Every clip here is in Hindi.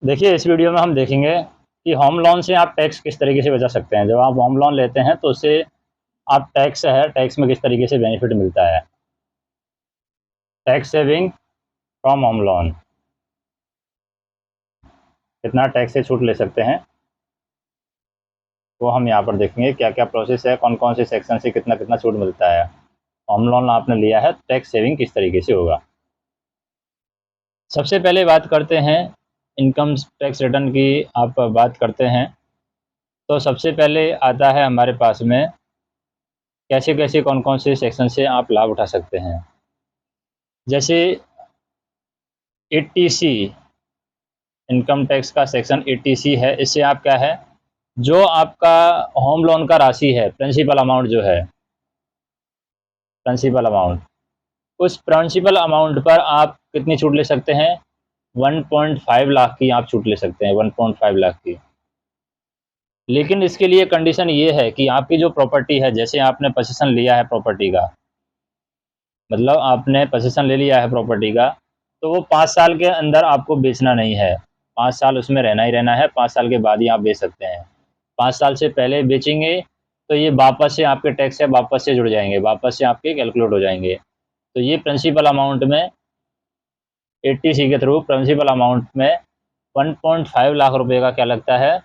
देखिए, इस वीडियो में हम देखेंगे कि होम लोन से आप टैक्स किस तरीके से बचा सकते हैं। जब आप होम लोन लेते हैं तो उससे आप टैक्स में किस तरीके से बेनिफिट मिलता है। Tax saving from home loan, कितना टैक्स से छूट ले सकते हैं वो हम यहाँ पर देखेंगे। क्या क्या प्रोसेस है, कौन कौन से सेक्शन से कितना कितना छूट मिलता है। होम लोन आपने लिया है, टैक्स सेविंग किस तरीके से होगा। सबसे पहले बात करते हैं इनकम टैक्स रिटर्न की। आप बात करते हैं तो सबसे पहले आता है हमारे पास में कैसे कैसे कौन कौन से सेक्शन से आप लाभ उठा सकते हैं। जैसे 80C, इनकम टैक्स का सेक्शन 80C है। इससे आप क्या है, जो आपका होम लोन का राशि है, प्रिंसिपल अमाउंट जो है, प्रिंसिपल अमाउंट, उस प्रिंसिपल अमाउंट पर आप कितनी छूट ले सकते हैं। 1.5 लाख की आप छूट ले सकते हैं, 1.5 लाख की। लेकिन इसके लिए कंडीशन ये है कि आपकी जो प्रॉपर्टी है, जैसे आपने पोजीशन लिया है प्रॉपर्टी का, मतलब आपने पोजीशन ले लिया है प्रॉपर्टी का, तो वो 5 साल के अंदर आपको बेचना नहीं है। 5 साल उसमें रहना ही रहना है, 5 साल के बाद ही आप बेच सकते हैं। 5 साल से पहले बेचेंगे तो ये वापस से आपके टैक्स से वापस से जुड़ जाएंगे, वापस से आपके कैलकुलेट हो जाएंगे। तो ये प्रिंसिपल अमाउंट में 80C के थ्रू प्रिंसिपल अमाउंट में 1.5 लाख रुपए का क्या लगता है,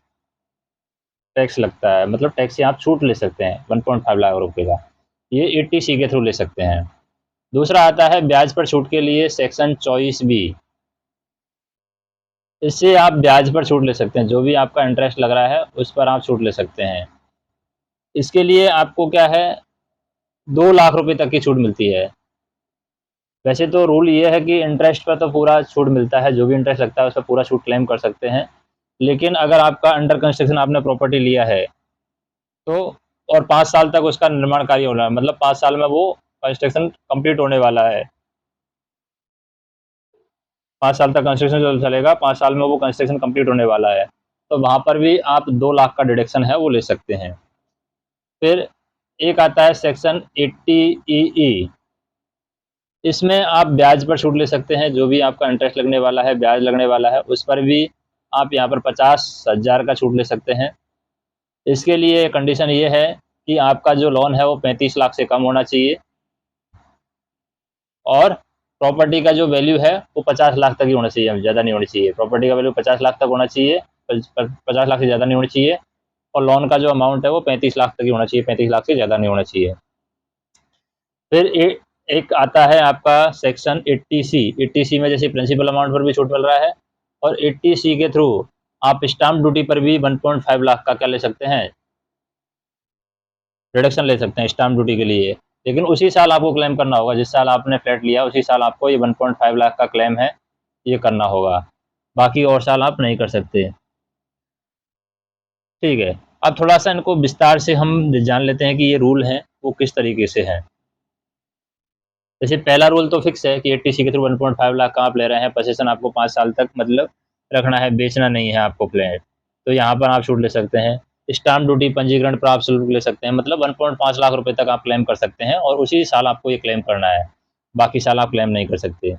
टैक्स लगता है। मतलब टैक्स से आप छूट ले सकते हैं 1.5 लाख रुपए का, ये 80C के थ्रू ले सकते हैं। दूसरा आता है ब्याज पर छूट के लिए सेक्शन 24B। इससे आप ब्याज पर छूट ले सकते हैं, जो भी आपका इंटरेस्ट लग रहा है उस पर आप छूट ले सकते हैं। इसके लिए आपको क्या है, 2 लाख रुपए तक की छूट मिलती है। वैसे तो रूल ये है कि इंटरेस्ट पर तो पूरा छूट मिलता है, जो भी इंटरेस्ट लगता है उस पर पूरा छूट क्लेम कर सकते हैं। लेकिन अगर आपका अंडर कंस्ट्रक्शन आपने प्रॉपर्टी लिया है तो, और 5 साल तक उसका निर्माण कार्य होना है, मतलब 5 साल में वो कंस्ट्रक्शन कंप्लीट होने वाला है। 5 साल तक कंस्ट्रक्शन चलेगा, 5 साल में वो कंस्ट्रक्शन कंप्लीट होने वाला है, तो वहाँ पर भी आप 2 लाख का डिडक्शन है वो ले सकते हैं। फिर एक आता है सेक्शन 80EE। इसमें आप ब्याज पर छूट ले सकते हैं, जो भी आपका इंटरेस्ट लगने वाला है, ब्याज लगने वाला है, उस पर भी आप यहाँ पर 50,000 का छूट ले सकते हैं। इसके लिए कंडीशन ये है कि आपका जो लोन है वो 35 लाख से कम होना चाहिए, और प्रॉपर्टी का जो वैल्यू है वो 50 लाख तक ही होना चाहिए, ज़्यादा नहीं होनी चाहिए। प्रॉपर्टी का वैल्यू 50 लाख तक होना चाहिए, 50 लाख से ज़्यादा नहीं होनी चाहिए। और लोन का जो अमाउंट है वो 35 लाख तक ही होना चाहिए, 35 लाख से ज़्यादा नहीं होना चाहिए। फिर एक आता है आपका सेक्शन 80C। 80C में जैसे प्रिंसिपल अमाउंट पर भी छूट मिल रहा है, और 80C के थ्रू आप स्टाम्प ड्यूटी पर भी 1.5 लाख का क्या ले सकते हैं, रिडक्शन ले सकते हैं स्टाम्प ड्यूटी के लिए। लेकिन उसी साल आपको क्लेम करना होगा, जिस साल आपने फ्लैट लिया उसी साल आपको ये 1.5 लाख का क्लेम है, ये करना होगा। बाकी और साल आप नहीं कर सकते। ठीक है, अब थोड़ा सा इनको विस्तार से हम जान लेते हैं कि ये रूल हैं वो किस तरीके से हैं। जैसे पहला रूल तो फिक्स है कि 80C के थ्रू 1.5 लाख का आप ले रहे हैं, पोजीशन आपको 5 साल तक मतलब रखना है, बेचना नहीं है आपको फ्लैट, तो यहाँ पर आप छूट ले सकते हैं। स्टाम्प ड्यूटी पंजीकरण पर आप शुल्क ले सकते हैं, मतलब 1.5 लाख रुपए तक आप क्लेम कर सकते हैं, और उसी साल आपको ये क्लेम करना है, बाकी साल आप क्लेम नहीं कर सकते।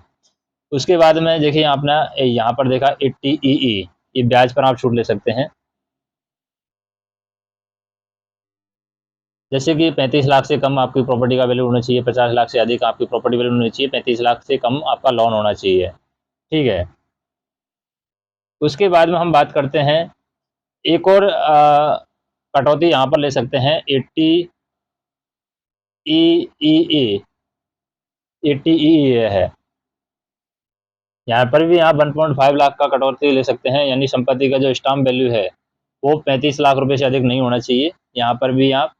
उसके बाद में देखिए आपने यहाँ पर देखा 80EE, ये ब्याज पर आप छूट ले सकते हैं। जैसे कि 35 लाख से कम आपकी प्रॉपर्टी का वैल्यू होना चाहिए, 50 लाख से अधिक आपकी प्रॉपर्टी वैल्यू होनी चाहिए, 35 लाख से कम आपका लोन होना चाहिए। ठीक है, उसके बाद में हम बात करते हैं एक और कटौती यहाँ पर ले सकते हैं। 80 है, यहाँ पर भी आप 1.5 लाख का कटौती ले सकते हैं, यानी संपत्ति का जो स्टाम्प वैल्यू है वो 35 लाख रुपए से अधिक नहीं होना चाहिए, यहाँ पर भी आप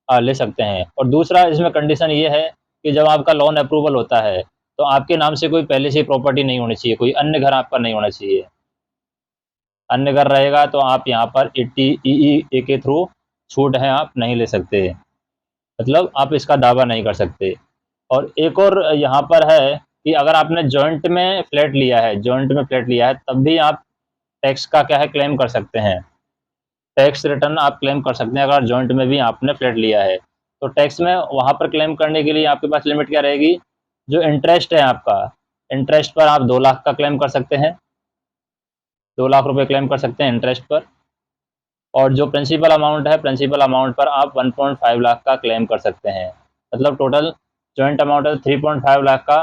ले सकते हैं। और दूसरा इसमें कंडीशन ये है कि जब आपका लोन अप्रूवल होता है तो आपके नाम से कोई पहले से प्रॉपर्टी नहीं होनी चाहिए, कोई अन्य घर आपका नहीं होना चाहिए। अन्य घर रहेगा तो आप यहाँ पर 80EE के थ्रू छूट है आप नहीं ले सकते, मतलब आप इसका दावा नहीं कर सकते। और एक और यहाँ पर है कि अगर आपने जॉइंट में फ्लैट लिया है, जॉइंट में फ्लैट लिया है, तब भी आप टैक्स का क्या है, क्लेम कर सकते हैं। टैक्स रिटर्न आप क्लेम कर सकते हैं अगर जॉइंट में भी आपने फ्लैट लिया है। तो टैक्स में वहाँ पर क्लेम करने के लिए आपके पास लिमिट क्या रहेगी, जो इंटरेस्ट है आपका, इंटरेस्ट पर आप 2 लाख का क्लेम कर सकते हैं। 2 लाख रुपए क्लेम कर सकते हैं इंटरेस्ट पर। और जो प्रिंसिपल अमाउंट है, प्रिंसिपल अमाउंट पर आप 1.5 लाख का क्लेम कर सकते हैं। मतलब टोटल जॉइंट अमाउंट है 3.5 लाख का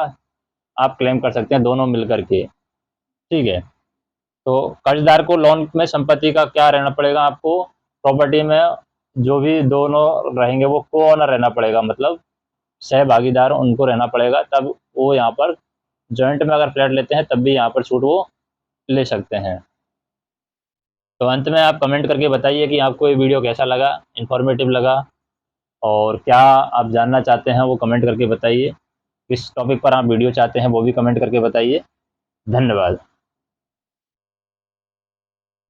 आप क्लेम कर सकते हैं दोनों मिल कर के। ठीक है। तो कर्जदार को लोन में संपत्ति का क्या रहना पड़ेगा, आपको प्रॉपर्टी में जो भी दोनों रहेंगे वो को ओनर रहना पड़ेगा, मतलब सहभागीदार उनको रहना पड़ेगा, तब वो यहाँ पर जॉइंट में अगर फ्लैट लेते हैं तब भी यहाँ पर छूट वो ले सकते हैं। तो अंत में आप कमेंट करके बताइए कि आपको ये वीडियो कैसा लगा, इन्फॉर्मेटिव लगा, और क्या आप जानना चाहते हैं वो कमेंट करके बताइए। किस टॉपिक पर आप वीडियो चाहते हैं वो भी कमेंट करके बताइए। धन्यवाद।